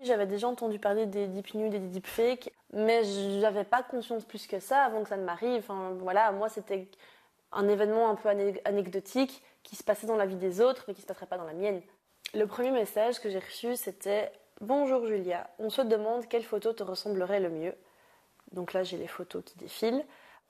J'avais déjà entendu parler des deep nudes et des deepfakes, mais j'avais pas conscience plus que ça avant que ça ne m'arrive. Enfin, voilà, moi, c'était un événement un peu anecdotique qui se passait dans la vie des autres, mais qui se passerait pas dans la mienne. Le premier message que j'ai reçu, c'était « Bonjour Julia, on se demande quelle photo te ressemblerait le mieux ». Donc là, j'ai les photos qui défilent.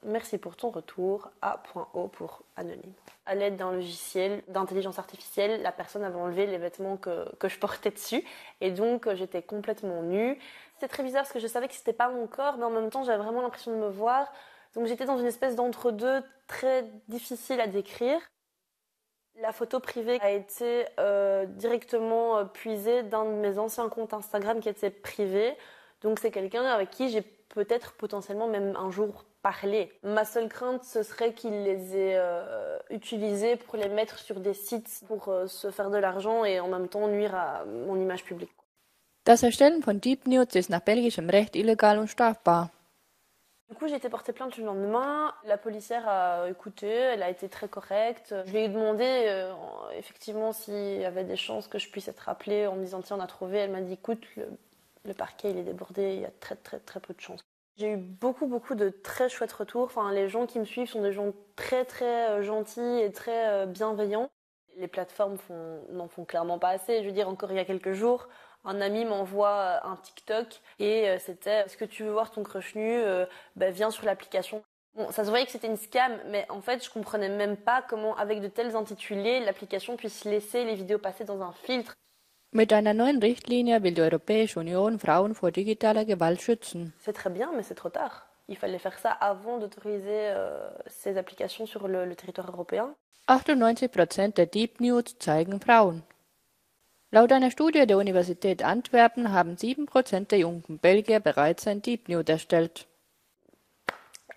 Merci pour ton retour. A.O pour anonyme. À l'aide d'un logiciel d'intelligence artificielle, la personne avait enlevé les vêtements que je portais dessus. Et donc, j'étais complètement nue. C'était très bizarre parce que je savais que c'était pas mon corps, mais en même temps, j'avais vraiment l'impression de me voir. Donc, j'étais dans une espèce d'entre-deux très difficile à décrire. La photo privée a été directement puisée d'un de mes anciens comptes Instagram qui était privé. Donc c'est quelqu'un avec qui j'ai peut-être potentiellement même un jour parlé. Ma seule crainte, ce serait qu'il les ait utilisés pour les mettre sur des sites pour se faire de l'argent et en même temps nuire à mon image publique. Das Erstellen von Deep Nudes ist nach belgischem Recht illegal und strafbar. Du coup, j'ai été porter plainte le lendemain. La policière a écouté, elle a été très correcte. Je lui ai demandé effectivement s'il y avait des chances que je puisse être appelée en me disant tiens, on a trouvé. Elle m'a dit écoute, le parquet il est débordé, il y a très très très peu de chances. J'ai eu beaucoup de très chouettes retours. Enfin, les gens qui me suivent sont des gens très très gentils et très bienveillants. Les plateformes n'en font clairement pas assez. Je veux dire, encore il y a quelques jours, un ami m'envoie un TikTok et c'était est-ce que tu veux voir ton crush nu, viens sur l'application. Bon, ça se voyait que c'était une scam, mais en fait, je comprenais même pas comment, avec de tels intitulés, l'application puisse laisser les vidéos passer dans un filtre. Mit einer neuen Richtlinie will die Europäische Union Frauen vor digitaler Gewalt schützen. C'est très bien, mais c'est trop tard. Il fallait faire ça avant d'autoriser ces applications sur le territoire européen. 98% der Deep Nudes zeigen Frauen. Laut einer Studie der Universität Antwerpen haben 7% der jungen Belgier bereits ein Deep Nude erstellt.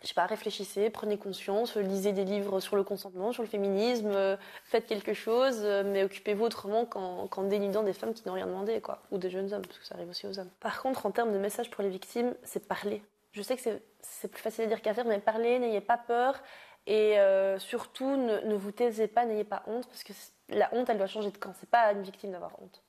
Je sais pas, réfléchissez, prenez conscience, lisez des livres sur le consentement, sur le féminisme, faites quelque chose, mais occupez-vous autrement qu'en dénudant des femmes qui n'ont rien demandé, quoi. Ou des jeunes hommes, parce que ça arrive aussi aux hommes. Par contre, en termes de message pour les victimes, c'est parler. Je sais que c'est plus facile à dire qu'à faire, mais parlez, n'ayez pas peur. Et surtout, ne vous taisez pas, n'ayez pas honte, parce que la honte, elle doit changer de camp. C'est pas à une victime d'avoir honte.